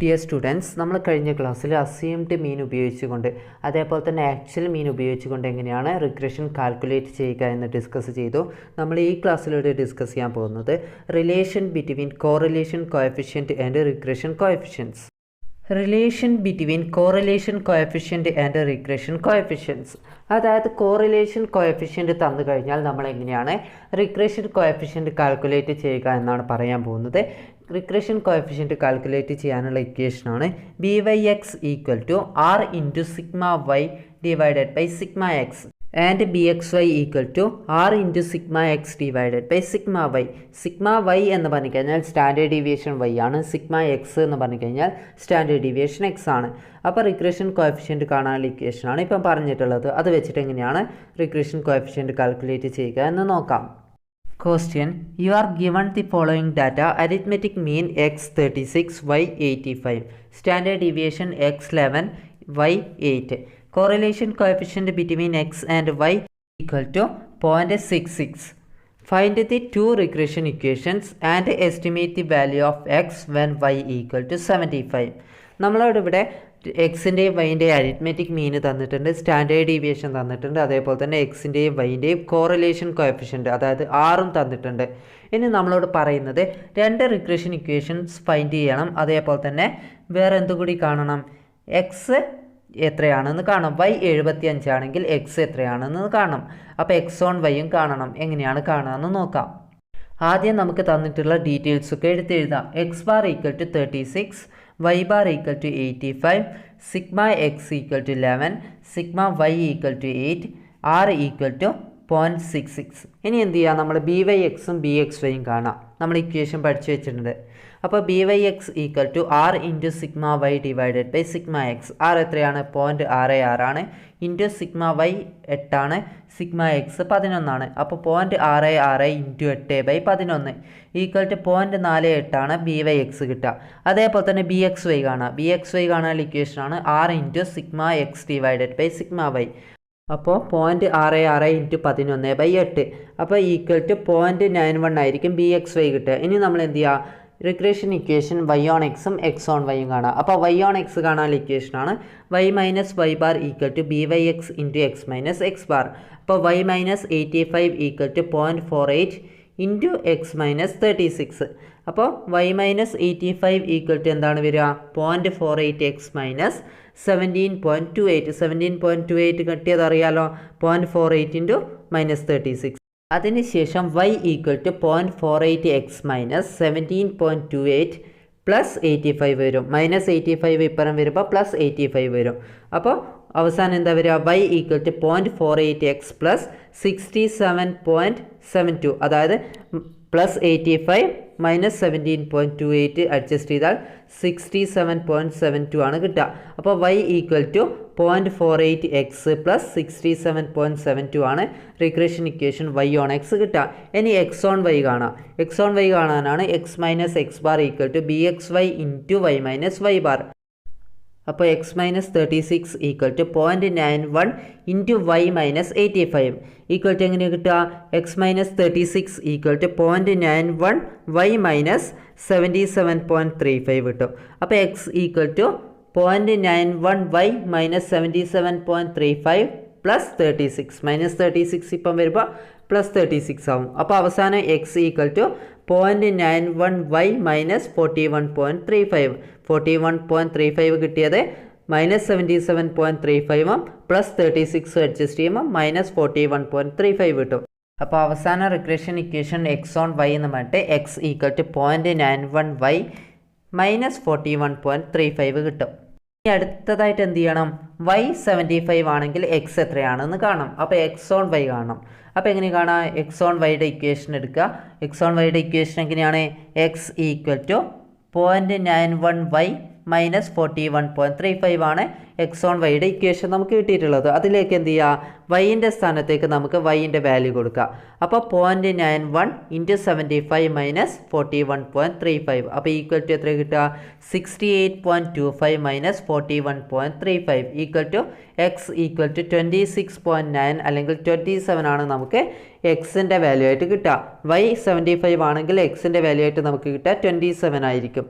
Dear students, നമ്മൾ കഴിഞ്ഞ ക്ലാസ്സിൽ അസ്യൂംഡ് മീൻ ഉപയോഗിച്ചുകൊണ്ട് അതേപോലെ തന്നെ ആക്ച്വൽ മീൻ ഉപയോഗിച്ചുകൊണ്ട് എങ്ങനെയാണ് റിഗ്രഷൻ കാൽക്കുലേറ്റ് ചെയ്യുക എന്ന് ഡിസ്കസ് ചെയ്തു. നമ്മൾ ഈ ക്ലാസ്സിലൂടെ ഡിസ്കസ് ചെയ്യാൻ പോകുന്നത് relation between correlation coefficient and regression coefficients. Relation between correlation coefficient and regression coefficients, അതായത് കോറിലേഷൻ കോഎഫിഷ്യൻറ്റ് തന്നു കഴിഞ്ഞാൽ നമ്മൾ എങ്ങനെയാണ് റിഗ്രഷൻ കോഎഫിഷ്യൻറ്റ് കാൽക്കുലേറ്റ് ചെയ്യുക എന്നാണ് പറയാൻ പോകുന്നത്. റിഗ്രഷൻ കോഎഫിഷ്യൻറ്റ് കാൽക്കുലേറ്റ് ചെയ്യാനുള്ള ഇക്വേഷനാണ് BY(x) = R × σy divided by sigma x and BXY = R × sigma x divided by sigma y. Sigma y എന്ന് പറഞ്ഞു കഴിഞ്ഞാൽ സ്റ്റാൻഡേർഡ് ഡീവിയേഷൻ വൈ ആണ്, സിഗ്മ എക്സ് എന്ന് പറഞ്ഞു കഴിഞ്ഞാൽ സ്റ്റാൻഡേർഡ് ഡീവിയേഷൻ എക്സ് ആണ്. അപ്പോൾ റിഗ്രഷൻ കോഎഫിഷ്യൻറ്റ് കാണാനുള്ള ഇക്വേഷനാണ് ഇപ്പം പറഞ്ഞിട്ടുള്ളത്. അത് വെച്ചിട്ട് എങ്ങനെയാണ് റിഗ്രഷൻ കോഎഫിഷ്യൻറ്റ് കാൽക്കുലേറ്റ് ചെയ്യുക എന്ന് നോക്കാം. Question: You are given the following data: arithmetic mean x 36, y 85, standard deviation x 11, y 8. Correlation coefficient between x and y equal to 0.66. Find the two regression equations and estimate the value of x when y equal to 75. നമ്മളോട് ഇവിടെ എക്സിൻ്റെയും വൈൻ്റെയും arithmetic മീന് തന്നിട്ടുണ്ട്, standard deviation തന്നിട്ടുണ്ട്, അതേപോലെ തന്നെ എക്സിൻ്റെയും വൈൻ്റെയും correlation coefficient അതായത് ആറും തന്നിട്ടുണ്ട്. ഇനി നമ്മളോട് പറയുന്നത് രണ്ട് റിഗ്രഷൻ ഇക്വേഷൻസ് ഫൈൻഡ് ചെയ്യണം, അതേപോലെ തന്നെ വേറെ എന്തുകൂടി കാണണം, എക്സ് എത്രയാണെന്ന് കാണണം. വൈ 75 ആണെങ്കിൽ എക്സ് എത്രയാണെന്ന് കാണണം. അപ്പോൾ എക്സ് ഓൺ വൈയും കാണണം. എങ്ങനെയാണ് കാണാമെന്ന് നോക്കാം. ആദ്യം നമുക്ക് തന്നിട്ടുള്ള ഡീറ്റെയിൽസൊക്കെ എടുത്തെഴുതാം. X bar equal to 36, y bar equal to 85, sigma x equal to 11, sigma y equal to 8, r equal to 0.66. ഇനി എന്ത് ചെയ്യുക, നമ്മൾ BY(x)ഉം BXYയും കാണാം. നമ്മൾ ഇക്വേഷൻ പഠിച്ചു വെച്ചിട്ടുണ്ട്. അപ്പോൾ BY(x) equal to R × sigma y divided by sigma x. R എത്രയാണ്? 0.66 ആണ്. ഇൻറ്റു സിഗ്മ വൈ 8 ആണ്, സിഗ്മ എക്സ് 11 ആണ്. അപ്പോൾ 0.66 × 8/11 ഈക്വൽ ടു 0.48 ആണ് BY(x) കിട്ടുക. അതേപോലെ തന്നെ BXY കാണാം. BXY കാണാനുള്ള ഇക്വേഷനാണ് R × sigma x divided by sigma y. അപ്പോൾ 0.66 × 11/8 അപ്പോൾ ഈക്വൽ ടു 0.91 ആയിരിക്കും BXY കിട്ടുക. ഇനി നമ്മൾ എന്ത് ചെയ്യുക, റിഗ്രഷൻ ഇക്വേഷൻ y ഓൺ എക്സും എക്സ് ഓൺ വൈയും കാണാം. അപ്പോൾ y ഓൺ എക്സ് കാണാനുള്ള ഇക്വേഷനാണ് y - y bar equal to BY(x) × x - x bar. അപ്പോൾ y - 85 ഈക്വൽ ടു 0.48 × x - 36. അപ്പോൾ y - 85 ഈക്വൽ ടു എന്താണ് വരിക? 0.48x - 17.28. 17.28 കിട്ടിയത് അറിയാലോ, 0.48 × -36. അതിനുശേഷം y equal to 0.48x - 17.28 plus 85 വരും. -85 ഇപ്പുറം വരുമ്പോൾ പ്ലസ് 85 വരും. അപ്പോൾ അവസാനം എന്താ വരിക? y equal to 0.48x plus 67.72, അതായത് പ്ലസ് 85 മൈനസ് 17.28 അഡ്ജസ്റ്റ് ചെയ്താൽ 67.72 ആണ് കിട്ടുക. അപ്പോൾ y equal to 0.48x plus 67.72 ആണ് regression equation y on x കിട്ടുക. ഇനി എക്സ് ഓൺ വൈ കാണാം. എക്സ് ഓൺ വൈ കാണാനാണ് x - x bar equal to BXY × y - y bar. അപ്പോൾ x - 36 equal to 0.91 × y - 85 equal to എങ്ങനെ കിട്ടുക? x - 36 equal to 0.91 y - 77.35 കിട്ടും. അപ്പോൾ x equal to 0.91 y - 77.35 plus 36. -36 ഇപ്പം വരുമ്പോൾ പ്ലസ് 36 ആവും. അപ്പോൾ അവസാനം x ഈക്വൽ ടു 0.91 y - 41.35. 41.35 കിട്ടിയത് -77.35 പ്ലസ് 36 അഡ്ജസ്റ്റ് ചെയ്യുമ്പോൾ -41.35 കിട്ടും. അപ്പോൾ അവസാന regression equation x on y എന്ന് പറഞ്ഞിട്ട് x ഈക്വൽ ടു 0.91 y - 41.35 കിട്ടും. ഇനി അടുത്തതായിട്ട് എന്ത് ചെയ്യണം? y 75 ആണെങ്കിൽ x എത്രയാണെന്ന് കാണണം. അപ്പോൾ എക്സ് ഓൺ വൈ കാണണം. അപ്പോൾ എങ്ങനെ കാണാം? എക്സ് ഓൺ വൈയുടെ ഇക്വേഷൻ എടുക്കുക. എക്സ് ഓൺ വൈയുടെ ഇക്വേഷൻ എങ്ങനെയാണ്? x ഈക്വൽ ടു 0.91 y - 41.35 ആണ് എക്സ് ഓൺ വൈയുടെ ഇക്വേഷൻ നമുക്ക് കിട്ടിയിട്ടുള്ളത്. അതിലേക്ക് എന്ത് ചെയ്യുക? വൈൻ്റെ സ്ഥാനത്തേക്ക് നമുക്ക് വൈൻ്റെ വാല്യൂ കൊടുക്കുക. അപ്പോൾ 0.91 × 75 - 41.35 അപ്പോൾ ഈക്വൽ ടു എത്ര കിട്ടുക? 68.25 - 41.35 equal to x equal to 26.9 അല്ലെങ്കിൽ 27 ആണ് നമുക്ക് എക്സിൻ്റെ വാല്യൂ ആയിട്ട് കിട്ടുക. y 75 ആണെങ്കിൽ എക്സിൻ്റെ വാല്യൂ ആയിട്ട് നമുക്ക് കിട്ടുക 27 ആയിരിക്കും.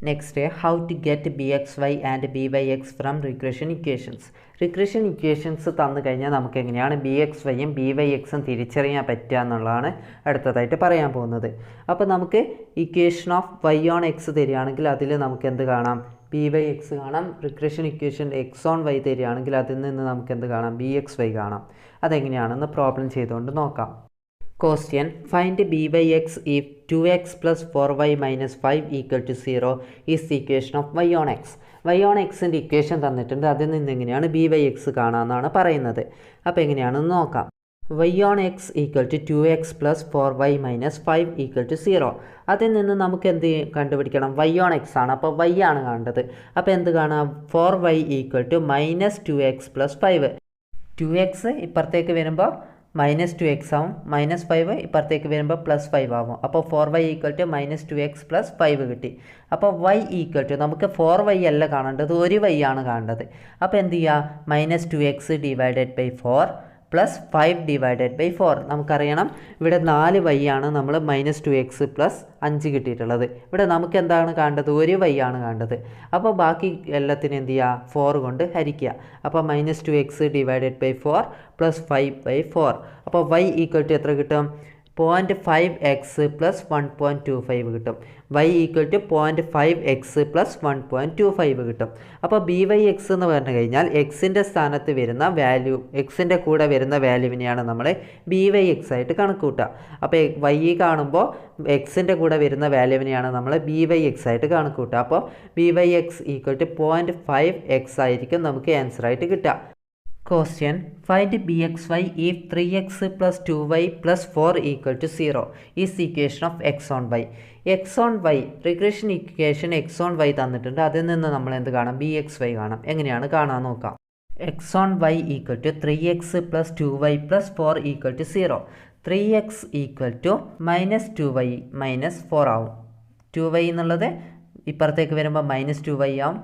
Next how to get b x y and b y x from regression equations. Regression equations തന്നു കഴിഞ്ഞാൽ നമുക്ക് എങ്ങനെയാണ് ബി എക്സ് വൈയും ബി വൈ എക്സും തിരിച്ചറിയാൻ പറ്റുക എന്നുള്ളതാണ് അടുത്തതായിട്ട് പറയാൻ പോകുന്നത്. അപ്പോൾ നമുക്ക് equation of y on x തരികയാണെങ്കിൽ അതിൽ നമുക്ക് എന്ത് കാണാം, ബി വൈ എക്സ് കാണാം. Regression equation x on y തരികയാണെങ്കിൽ അതിൽ നിന്ന് നമുക്ക് എന്ത് കാണാം, ബി എക്സ് വൈ കാണാം. അതെങ്ങനെയാണെന്ന് പ്രോബ്ലം ചെയ്തുകൊണ്ട് നോക്കാം. Question: Find by(x) if 2x plus 4y minus 5 equal to 0 is the equation of y on x. y on xൻ്റെ ഇക്വേഷൻ തന്നിട്ടുണ്ട്, അതിൽ നിന്ന് എങ്ങനെയാണ് ബി വൈ എക്സ് കാണാമെന്നാണ് പറയുന്നത്. അപ്പോൾ എങ്ങനെയാണെന്ന് നോക്കാം. y on x equal to 2x plus 4y minus 5 equal to 0. അതിൽ നിന്ന് നമുക്ക് എന്ത് കണ്ടുപിടിക്കണം, y on x ആണ്. അപ്പോൾ y ആണ് കാണേണ്ടത്. അപ്പോൾ എന്ത് കാണാം, 4y equal to minus 2x plus 5. 2x ഇപ്പുറത്തേക്ക് വരുമ്പോൾ -2x ആവും, -5 ഇപ്പുറത്തേക്ക് വരുമ്പോൾ +5 ആവും. അപ്പോൾ 4y ഈക്വൽ ടു -2x + 5 കിട്ടി. അപ്പോൾ y ഈക്വൽ ടു നമുക്ക് 4y അല്ല കാണേണ്ടത്, ഒരു y ആണ് കാണേണ്ടത്. അപ്പോൾ എന്ത് ചെയ്യുക, -2x divided by 4 + 5 divided by 4. നമുക്കറിയണം ഇവിടെ 4y ആണ് നമ്മൾ -2x + 5 കിട്ടിയിട്ടുള്ളത്. ഇവിടെ നമുക്ക് എന്താണ് കാണേണ്ടത്, ഒരു y ആണ് കാണേണ്ടത്. അപ്പോൾ ബാക്കി എല്ലാത്തിനും എന്ത് ചെയ്യുക, 4 കൊണ്ട് ഹരിക്കുക. അപ്പോൾ -2x ഡിവൈഡഡ് ബൈ 4 + 5/4. അപ്പോൾ y ഈക്വൽ ടു എത്ര കിട്ടും, 0.5x + 1.25 കിട്ടും. y ഈക്വൽ ടു 0.5x + 1.25 കിട്ടും. അപ്പോൾ ബി വൈ എക്സ് എന്ന് പറഞ്ഞു കഴിഞ്ഞാൽ എക്സിൻ്റെ സ്ഥാനത്ത് വരുന്ന വാല്യൂ, എക്സിൻ്റെ കൂടെ വരുന്ന വാല്യൂവിനെയാണ് നമ്മൾ ബി വൈ എക്സ് ആയിട്ട് കണക്ക് കൂട്ടുക. അപ്പോൾ y കാണുമ്പോൾ എക്സിൻ്റെ കൂടെ വരുന്ന വാല്യൂവിനെയാണ് നമ്മൾ ബി വൈ എക്സ് ആയിട്ട് കണക്ക് കൂട്ടുക. അപ്പോൾ b y x equal to 0.5x ആയിരിക്കും നമുക്ക് ആൻസർ ആയിട്ട് കിട്ടുക. Question: Find bxy if 3x plus 2y plus 4 equal to 0 is the equation of x on y. x on y regression equation x on y തന്നിട്ടുണ്ട്, അതിൽ നിന്ന് നമ്മൾ എന്ത് കാണാം, bxy കാണാം. എങ്ങനെയാണ് കാണാൻ നോക്കാം. x on y equal to 3x plus 2y plus 4 equal to 0. 3x equal to -2y minus 4 ആവും. 2y എന്നുള്ളത് ഇപ്പുറത്തേക്ക് വരുമ്പോൾ -2y ആവും,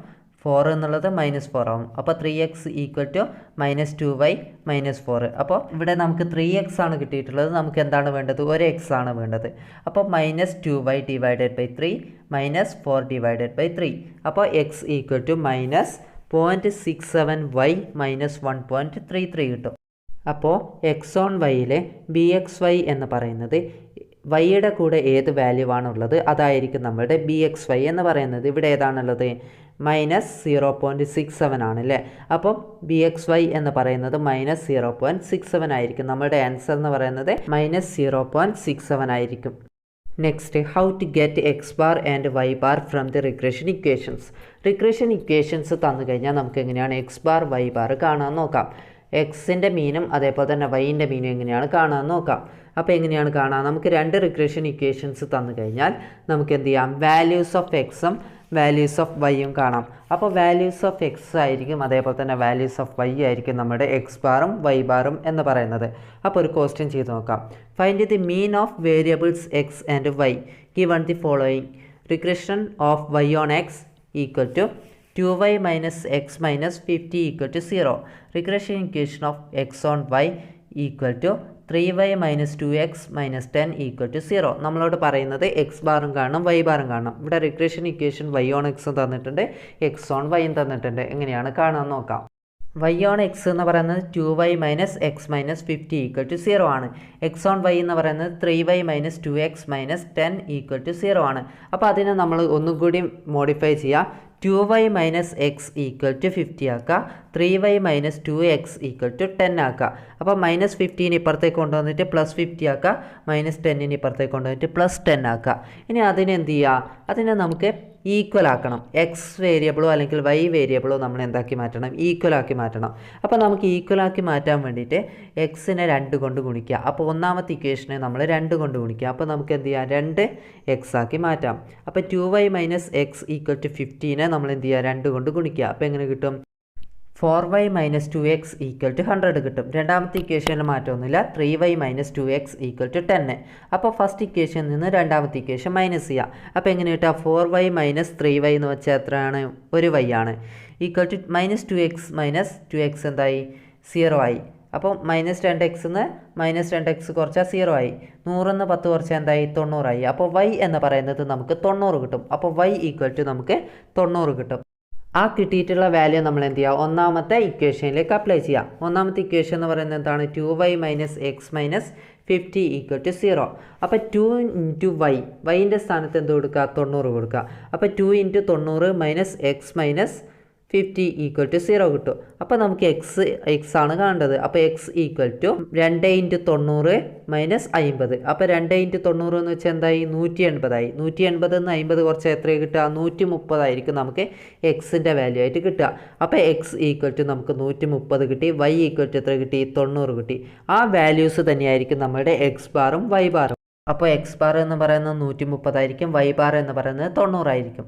4 എന്നുള്ളത് -4 ആവും. അപ്പോൾ 3x ഈക്വൽ ടു -2y -4. അപ്പോൾ ഇവിടെ നമുക്ക് 3x ആണ് കിട്ടിയിട്ടുള്ളത്, നമുക്ക് എന്താണ് വേണ്ടത്, ഒരു x ആണ് വേണ്ടത്. അപ്പോൾ -2y divided by 3 -4 divided by 3. അപ്പോൾ x ഈക്വൽ ടു -0.67y -1.33 കിട്ടും. അപ്പോൾ എക്സ് ഓൺ വൈയിലെ ബി എക്സ് വൈ എന്ന് പറയുന്നത് വൈയുടെ കൂടെ ഏത് വാല്യൂ ആണുള്ളത് അതായിരിക്കും നമ്മുടെ ബി എക്സ് വൈ എന്ന് പറയുന്നത്. ഇവിടെ ഏതാണുള്ളത്, -0.67 ആണല്ലേ. അപ്പം ബി എക്സ് വൈ എന്ന് പറയുന്നത് -0.67 ആയിരിക്കും. നമ്മുടെ ആൻസർ എന്ന് പറയുന്നത് -0.67 ആയിരിക്കും. Next, how to get x bar and y bar from the regression equations. Regression equations തന്നു കഴിഞ്ഞാൽ നമുക്ക് എങ്ങനെയാണ് എക്സ് ബാർ വൈ ബാർ കാണാൻ നോക്കാം. എക്സിൻ്റെ മീനും അതേപോലെ തന്നെ വൈൻ്റെ മീനും എങ്ങനെയാണ് കാണാൻ നോക്കാം. അപ്പോൾ എങ്ങനെയാണ് കാണാൻ, നമുക്ക് രണ്ട് റിഗ്രഷൻ ഇക്വേഷൻസ് തന്നു കഴിഞ്ഞാൽ നമുക്ക് എന്ത് ചെയ്യാം, വാല്യൂസ് ഓഫ് എക്സും വാല്യൂസ് ഓഫ് വൈയും കാണാം. അപ്പോൾ വാല്യൂസ് ഓഫ് എക്സ് ആയിരിക്കും, അതേപോലെ തന്നെ വാല്യൂസ് ഓഫ് വൈ ആയിരിക്കും നമ്മുടെ എക്സ് ബാറും വൈ ബാറും എന്ന് പറയുന്നത്. അപ്പോൾ ഒരു ക്വസ്റ്റ്യൻ ചെയ്ത് നോക്കാം. Find the mean of variables x and y given the following. Regression of y on x equal to 2y minus x minus 50 equal to 0. Regression equation of x on y equal to 3y minus 2x minus 10 equal to 0. നമ്മളോട് പറയുന്നത് X ബാറും കാണണം Y ബാറും കാണണം. ഇവിടെ regression equation Y on എക്സും തന്നിട്ടുണ്ട്, X on വൈയും തന്നിട്ടുണ്ട്. എങ്ങനെയാണ് കാണാൻ നോക്കാം. വൈ ഓൺ എക്സ് എന്ന് പറയുന്നത് 2y minus x minus 50 equal to 0 ആണ്. എക്സ് ഓൺ വൈ എന്ന് പറയുന്നത് 3y minus 2x minus 10 equal to 0 ആണ്. അപ്പോൾ അതിനെ നമ്മൾ ഒന്നും കൂടി മോഡിഫൈ ചെയ്യുക. 2y minus X equal to 50 ആക്കുക, 3y minus 2x equal to 10 ആക്കുക. അപ്പോൾ -15 ഇപ്പുറത്തേക്ക് കൊണ്ടുവന്നിട്ട് +50 ആക്കുക, -10 ഇപ്പുറത്തേക്ക് കൊണ്ടുവന്നിട്ട് +10 ആക്കുക. ഇനി അതിനെ എന്ത് ചെയ്യുക, അതിനെ നമുക്ക് ഈക്വൽ ആക്കണം. എക്സ് വേരിയബിളോ അല്ലെങ്കിൽ വൈ വേരിയബിളോ നമ്മൾ എന്താക്കി മാറ്റണം, ഈക്വൽ ആക്കി മാറ്റണം. അപ്പോൾ നമുക്ക് ഈക്വൽ ആക്കി മാറ്റാൻ വേണ്ടിയിട്ട് എക്സിനെ 2 കൊണ്ട് ഗുണിക്കുക. അപ്പോൾ ഒന്നാമത്തെ ഇക്വേഷനെ നമ്മൾ 2 കൊണ്ട് ഗുണിക്കുക. അപ്പോൾ നമുക്ക് എന്ത് ചെയ്യാം, 2x ആക്കി മാറ്റാം. അപ്പോൾ 2y minus X equal to 15 നമ്മൾ എന്ത് ചെയ്യുക, 2 കൊണ്ട് ഗുണിക്കുക. അപ്പോൾ എങ്ങനെ കിട്ടും, 4y minus 2x equal to 100 കിട്ടും. രണ്ടാമത്തെ ഇക്വേഷനിൽ മാറ്റമൊന്നുമില്ല, 3y minus 2x equal to 10. അപ്പോൾ ഫസ്റ്റ് ഇക്വേഷനിൽ നിന്ന് രണ്ടാമത്തെ ഇക്വേഷൻ മൈനസ് ചെയ്യുക. അപ്പോൾ എങ്ങനെ കിട്ടുക, 4y മൈനസ് 3y എന്ന് വെച്ചാൽ എത്രയാണ്, ഒരു y ആണ്, equal to -2x minus 2x എന്തായി, 0 ആയി. അപ്പോൾ -2x -2x കുറച്ചാൽ 0 ആയി. 100 10 കുറച്ചാൽ എന്തായി 90 ആയി. അപ്പോൾ y എന്ന് പറയുന്നത് നമുക്ക് 90 കിട്ടും. അപ്പോൾ y = നമുക്ക് 90 കിട്ടും. ആ കിട്ടിയിട്ടുള്ള വാല്യൂ നമ്മൾ എന്ത് ചെയ്യുക, ഒന്നാമത്തെ ഇക്വേഷനിലേക്ക് അപ്ലൈ ചെയ്യാം. ഒന്നാമത്തെ ഇക്വേഷൻ എന്ന് പറയുന്നത് എന്താണ്, 2y - x - 50 = 0. അപ്പോൾ 2 × y, വൈൻ്റെ സ്ഥാനത്ത് എന്ത് കൊടുക്കുക, 90 കൊടുക്കുക. അപ്പോൾ 2 × 90 - x - 50 = 0 കിട്ടും. അപ്പോൾ നമുക്ക് x ആണ് കാണേണ്ടത്. അപ്പോൾ x = 2 × 90 - 50. അപ്പോൾ 2 × 90 എന്ന് വെച്ചാൽ എന്തായി, 180 ആയി. 180 നിന്ന് 50 കുറച്ച് എത്ര കിട്ടുക, 130 ആയിരിക്കും നമുക്ക് എക്സിൻ്റെ വാല്യൂ ആയിട്ട് കിട്ടുക. അപ്പോൾ x = നമുക്ക് 130 കിട്ടി. y = എത്ര കിട്ടി, 90 കിട്ടി. ആ വാല്യൂസ് തന്നെയായിരിക്കും നമ്മുടെ x ബാറും y ബാറും. അപ്പോൾ x ബാർ എന്ന് പറയുന്നത് 130 ആയിരിക്കും, y ബാർ എന്ന് പറയുന്നത് 90 ആയിരിക്കും.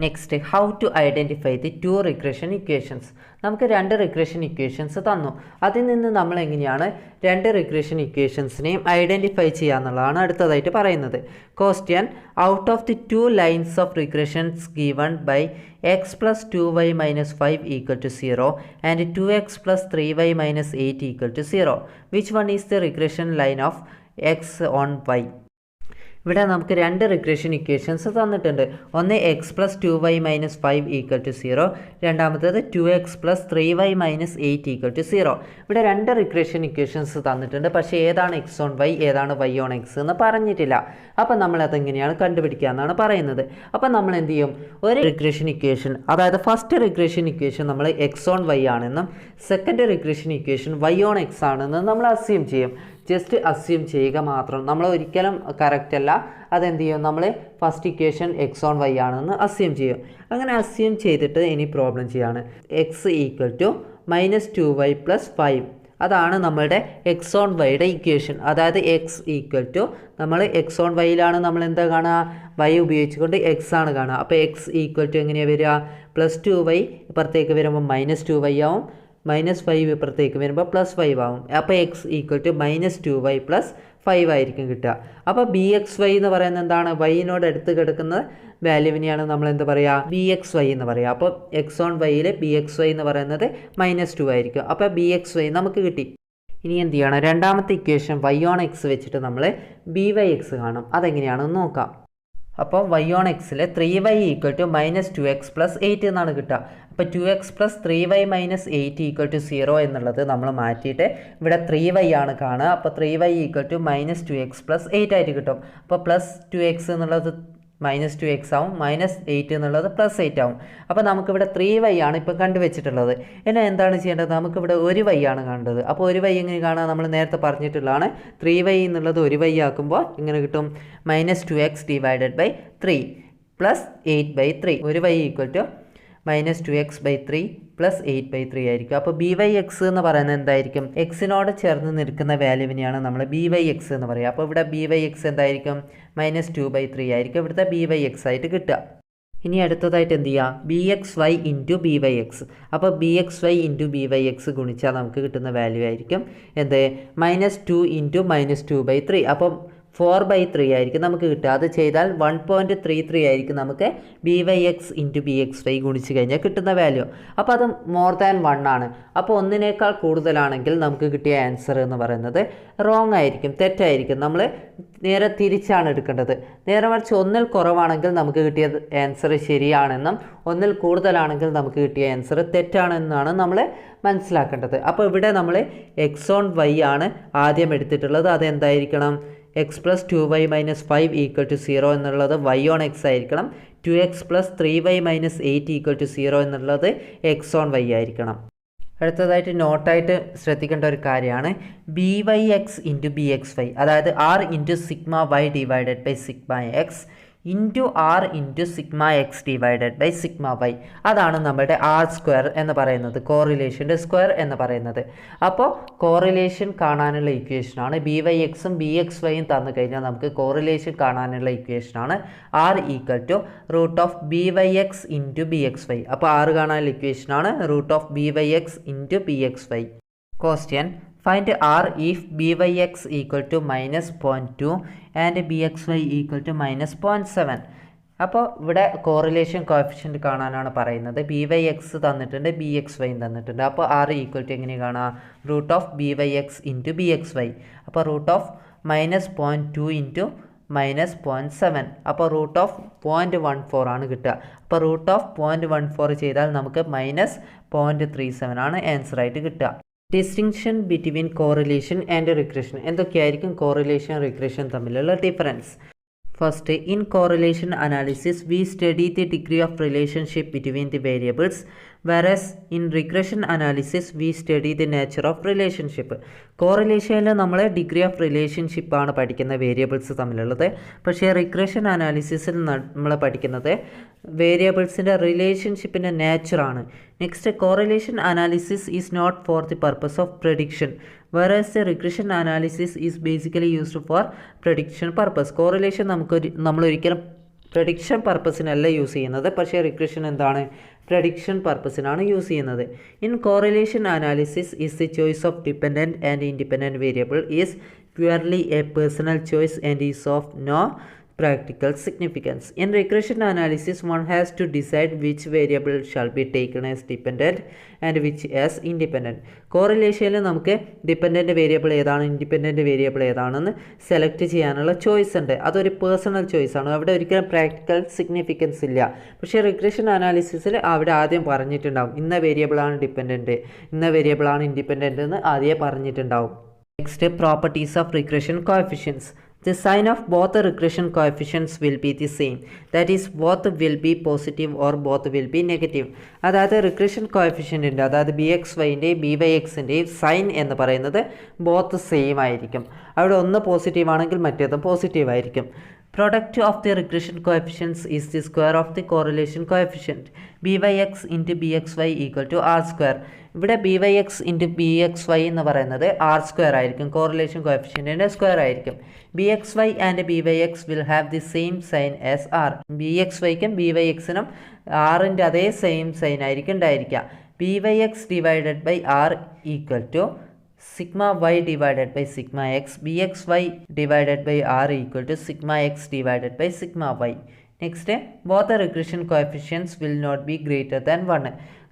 Next, how to identify the 2 regression equations. നമുക്ക് 2 റിഗ്രഷൻ ഇക്വേഷൻസ് തന്നു. അതിൽ നിന്ന് നമ്മൾ എങ്ങനെയാണ് 2 റിഗ്രഷൻ ഇക്വേഷൻസിനെയും ഐഡൻറ്റിഫൈ ചെയ്യുക എന്നുള്ളതാണ് അടുത്തതായിട്ട് പറയുന്നത്. Question, out of the 2 lines of regressions given by x + 2y - 5 = 0 and 2x + 3y - 8 = 0, which one is the regression line of x on y? ഇവിടെ നമുക്ക് 2 റിഗ്രഷൻ ഇക്വേഷൻസ് തന്നിട്ടുണ്ട്. ഒന്ന് x + 2y - 5 = 0, രണ്ടാമത്തേത് 2x + 3y - 8 = 0. ഇവിടെ 2 റിഗ്രഷൻ ഇക്വേഷൻസ് തന്നിട്ടുണ്ട്. പക്ഷേ ഏതാണ് x on y, ഏതാണ് y on x എന്ന് പറഞ്ഞിട്ടില്ല. അപ്പോൾ നമ്മളതെങ്ങനെയാണ് കണ്ടുപിടിക്കുക എന്നാണ് പറയുന്നത്. അപ്പോൾ നമ്മൾ എന്ത് ചെയ്യും, ഒരു റിഗ്രഷൻ ഇക്വേഷൻ, അതായത് ഫസ്റ്റ് റിഗ്രഷൻ ഇക്വേഷൻ നമ്മൾ x on y ആണെന്നും second regression equation y on x ആണെന്നും നമ്മൾ അസ്യൂം ചെയ്യും. ജസ്റ്റ് അസ്യൂം ചെയ്യുക മാത്രം, നമ്മൾ ഒരിക്കലും കറക്റ്റ് അല്ല. അതെന്ത് ചെയ്യും, നമ്മൾ first equation x on y ആണെന്ന് അസ്യൂം ചെയ്യും. അങ്ങനെ അസ്യൂം ചെയ്തിട്ട് ഇനി പ്രോബ്ലം ചെയ്യാണ്. x = -2y + 5. അതാണ് നമ്മളുടെ x on yയുടെ ഇക്വേഷൻ. അതായത് x = നമ്മൾ x on yയിലാണ് നമ്മൾ എന്താ കാണുക, y ഉപയോഗിച്ചുകൊണ്ട് x ആണ് കാണുക. അപ്പോൾ x = എങ്ങനെയാണ് വരിക, +2y ഇപ്പുറത്തേക്ക് വരുമ്പോൾ -2y ആവും, -5 ഇപ്പുറത്തേക്ക് വരുമ്പോൾ +5 ആവും. അപ്പോൾ x = -2y + 5 ആയിരിക്കും കിട്ടുക. അപ്പോൾ bxy എന്ന് പറയുന്നത് എന്താണ്, വൈനോട് അടുത്ത് കിടക്കുന്ന വാല്യൂവിനെയാണ് നമ്മൾ എന്ത് പറയുക, bxy എന്ന് പറയുക. അപ്പോൾ x on yയിൽ bxy എന്ന് പറയുന്നത് -2 ആയിരിക്കും. അപ്പോൾ bxy നമുക്ക് കിട്ടി. ഇനി എന്ത് ചെയ്യണം, രണ്ടാമത്തെ ഇക്വേഷൻ y on x വെച്ചിട്ട് നമ്മൾ byx കാണും. അതെങ്ങനെയാണെന്ന് നോക്കാം. അപ്പോൾ y on xൽ 3y = -2x + 8 എന്നാണ് കിട്ടുക. അപ്പോൾ 2x + 3y - 8 = 0 എന്നുള്ളത് നമ്മൾ മാറ്റിയിട്ട് ഇവിടെ 3y ആണ് കാണുക. അപ്പോൾ 3y = -2x + 8 ആയിട്ട് കിട്ടും. അപ്പോൾ +2x എന്നുള്ളത് -2x ആവും, -8 എന്നുള്ളത് +8 ആവും. അപ്പോൾ നമുക്കിവിടെ 3y ആണ് ഇപ്പം കണ്ടുവച്ചിട്ടുള്ളത്. ഇനി എന്താണ് ചെയ്യേണ്ടത്, നമുക്കിവിടെ ഒരു y ആണ് കാണേണ്ടത്. അപ്പോൾ ഒരു y എങ്ങനെ കാണാം, നമ്മൾ നേരത്തെ പറഞ്ഞിട്ടുള്ളതാണ്. 3y എന്നുള്ളത് ഒരു y ആക്കുമ്പോൾ ഇങ്ങനെ കിട്ടും, -2x / 3 + 8/3. ഒരു y = -2x/3 + 8/3 ആയിരിക്കും. അപ്പോൾ byx എന്ന് പറയുന്നത് എന്തായിരിക്കും, എക്സിനോട് ചേർന്ന് നിൽക്കുന്ന വാല്യൂവിനെയാണ് നമ്മൾ byx എന്ന് പറയുക. അപ്പോൾ ഇവിടെ byx എന്തായിരിക്കും, -2/3 ആയിരിക്കും ഇവിടുത്തെ byx ആയിട്ട് കിട്ടുക. ഇനി അടുത്തതായിട്ട് എന്ത് ചെയ്യുക, bxy × byx. അപ്പോൾ bxy × byx ഗുണിച്ചാൽ നമുക്ക് കിട്ടുന്ന വാല്യൂ ആയിരിക്കും എന്ത്, -2 × -2/3. അപ്പം 4/3 ആയിരിക്കും നമുക്ക് കിട്ടുക. അത് ചെയ്താൽ 1.33 ആയിരിക്കും നമുക്ക് byx × bxy ഗുണിച്ച് കഴിഞ്ഞാൽ കിട്ടുന്ന വാല്യൂ. അപ്പോൾ അത് മോർ ദാൻ 1 ആണ്. അപ്പോൾ ഒന്നിനേക്കാൾ കൂടുതലാണെങ്കിൽ നമുക്ക് കിട്ടിയ ആൻസർ എന്ന് പറയുന്നത് റോങ് ആയിരിക്കും, തെറ്റായിരിക്കും. നമ്മൾ നേരെ തിരിച്ചാണ് എടുക്കേണ്ടത്. നേരെ മറിച്ച് ഒന്നിൽ കുറവാണെങ്കിൽ നമുക്ക് കിട്ടിയ ആൻസർ ശരിയാണെന്നും ഒന്നിൽ കൂടുതലാണെങ്കിൽ നമുക്ക് കിട്ടിയ ആൻസർ തെറ്റാണെന്നാണ് നമ്മൾ മനസ്സിലാക്കേണ്ടത്. അപ്പോൾ ഇവിടെ നമ്മൾ x on y ആണ് ആദ്യം എടുത്തിട്ടുള്ളത്. അതെന്തായിരിക്കണം, x + 2y - 5 = 0 എന്നുള്ളത് y on x ആയിരിക്കണം. 2x + 3y - 8 = 0 എന്നുള്ളത് x on y ആയിരിക്കണം. അടുത്തതായിട്ട് നോട്ടായിട്ട് ശ്രദ്ധിക്കേണ്ട ഒരു കാര്യമാണ് byx × bxy, അതായത് r × σy / σx r × σx / σy. അതാണ് നമ്മുടെ r² എന്ന് പറയുന്നത്, കോറിലേഷൻ്റെ സ്ക്വയർ എന്ന് പറയുന്നത്. അപ്പോൾ കോറിലേഷൻ കാണാനുള്ള ഇക്വേഷനാണ് byxും bxyയും തന്നു കഴിഞ്ഞാൽ നമുക്ക് കോറിലേഷൻ കാണാനുള്ള ഇക്വേഷനാണ് r = √byx × bxy. അപ്പോൾ r കാണാനുള്ള ഇക്വേഷനാണ് √byx × bxy. Question, find r if byx = -0.2 and bxy = -0.7. അപ്പോൾ ഇവിടെ കോറിലേഷൻ കോഎഫിഷ്യൻറ്റ് കാണാനാണ് പറയുന്നത്. ബി വൈ എക്സ് തന്നിട്ടുണ്ട്, ബി എക്സ് വൈ തന്നിട്ടുണ്ട്. അപ്പോൾ ആർ ഈക്വൽ ടു എങ്ങനെ കാണാം? Root of b y x into b x y. അപ്പോൾ റൂട്ട് ഓഫ് -0.2 ഇൻറ്റു -0.7. അപ്പോൾ റൂട്ട് ഓഫ് 0.14 ആണ് കിട്ടുക. അപ്പോൾ റൂട്ട് ഓഫ് 0.14 ചെയ്താൽ നമുക്ക് -0.37 ആണ് ആൻസർ ആയിട്ട് കിട്ടുക. Distinction between correlation and regression. എന്തൊക്കെയായിരിക്കും കോറിലേഷൻ റിഗ്രഷൻ തമ്മിലുള്ള difference? First, in correlation analysis, we study the degree of relationship between the variables, whereas in regression analysis, we study the nature of relationship. കോറിലേഷനിൽ നമ്മൾ degree of relationship ആണ് പഠിക്കുന്ന variables തമ്മിലുള്ളത്. പക്ഷേ regression അനാലിസിസിൽ നമ്മൾ പഠിക്കുന്നത് വേരിയബിൾസിൻ്റെ റിലേഷൻഷിപ്പിൻ്റെ നേച്ചറാണ്. Next, correlation analysis is not for the purpose of prediction, whereas the regression analysis is basically used for prediction purpose. Correlation നമ്മൾ ഒരിക്കലും പ്രഡിക്ഷൻ പർപ്പസിനല്ല യൂസ് ചെയ്യുന്നത്, പക്ഷേ റിഗ്രഷൻ എന്താണ്? പ്രഡിക്ഷൻ പർപ്പസിനാണ് യൂസ് ചെയ്യുന്നത്. In correlation analysis is the choice of dependent and independent variable is purely a personal choice and is of no practical significance. In regression analysis, one has to decide which variable shall be taken as dependent and which as independent. കോറിലേഷനിൽ നമുക്ക് dependent variable ഏതാണ്, independent variable ഏതാണെന്ന് select ചെയ്യാനുള്ള choice ഉണ്ട്. അതൊരു personal ചോയ്സാണ്. അവിടെ ഒരിക്കലും practical significance ഇല്ല. പക്ഷേ റിഗ്രഷൻ അനാലിസിസിൽ അവിടെ ആദ്യം പറഞ്ഞിട്ടുണ്ടാവും ഇന്ന വേരിയബിളാണ് ഡിപ്പെൻഡൻറ്റ്, ഇന്ന വേരിയബിളാണ് ഇൻഡിപെൻഡൻറ്റ് എന്ന് ആദ്യം പറഞ്ഞിട്ടുണ്ടാവും. Next, properties of regression coefficients. The sign of both the regression coefficients will be the same. That is, both will be positive or both will be negative. അതായത് റിഗ്രഷൻ കോഎഫിഷ്യൻറ്റിൻ്റെ, അതായത് ബി എക്സ് വൈൻ്റെയും b y എക്സിൻ്റെയും sign എന്ന് പറയുന്നത് both same ആയിരിക്കും. അവിടെ ഒന്ന് പോസിറ്റീവ് ആണെങ്കിൽ മറ്റേതും പോസിറ്റീവ് ആയിരിക്കും. Product of the regression coefficients is the square of the correlation coefficient. Byx into bxy equal to r square. ഇവിടെ byx into bxy എന്ന് പറയുന്നത് r square ആയിരിക്കും. കോറിലേഷൻ കോഎഫിഷ്യൻറ്റിൻ്റെ സ്ക്വയർ ആയിരിക്കും. bxy and byx will have the same sign as r. bxyക്കും byxനും rൻ്റെ അതേ same sign ആയിരിക്കും ഉണ്ടായിരിക്കുക. byx divided by r equal to sigma y divided by sigma x. bxy divided by r equal to sigma x divided by sigma y. Next, both the regression coefficients will not be greater than 1.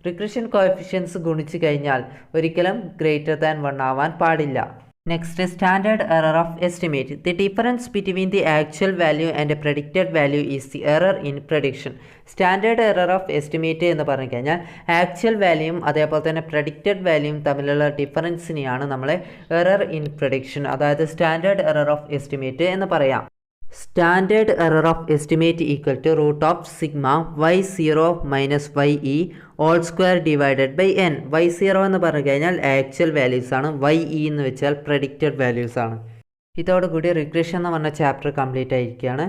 Regression coefficients ഗുണിച്ചു കഴിഞ്ഞാൽ ഒരിക്കലും greater than 1 ആവാൻ പാടില്ല. Next, standard error of estimate. The difference between the actual value and the predicted value is the error in prediction. Standard error of estimate എന്ന് പറഞ്ഞു കഴിഞ്ഞാൽ actual വാല്യൂയും അതേപോലെ തന്നെ predicted വാല്യൂയും തമ്മിലുള്ള ഡിഫറൻസിനെയാണ് നമ്മൾ എറർ ഇൻ പ്രഡിക്ഷൻ, അതായത് സ്റ്റാൻഡേർഡ് എറർ ഓഫ് എസ്റ്റിമേറ്റ് എന്ന് പറയാം. Standard error of estimate equal to root of sigma y0 minus y(e) all square divided by n. y0 എന്ന് പറഞ്ഞു കഴിഞ്ഞാൽ ആക്ച്വൽ വാല്യൂസ് ആണ്, y(e) എന്ന് വെച്ചാൽ പ്രഡിക്റ്റഡ് വാല്യൂസ് ആണ്. ഇതോടുകൂടി റിഗ്രഷൻ എന്ന് പറഞ്ഞ ചാപ്റ്റർ കംപ്ലീറ്റ് ആയിരിക്കുകയാണ്.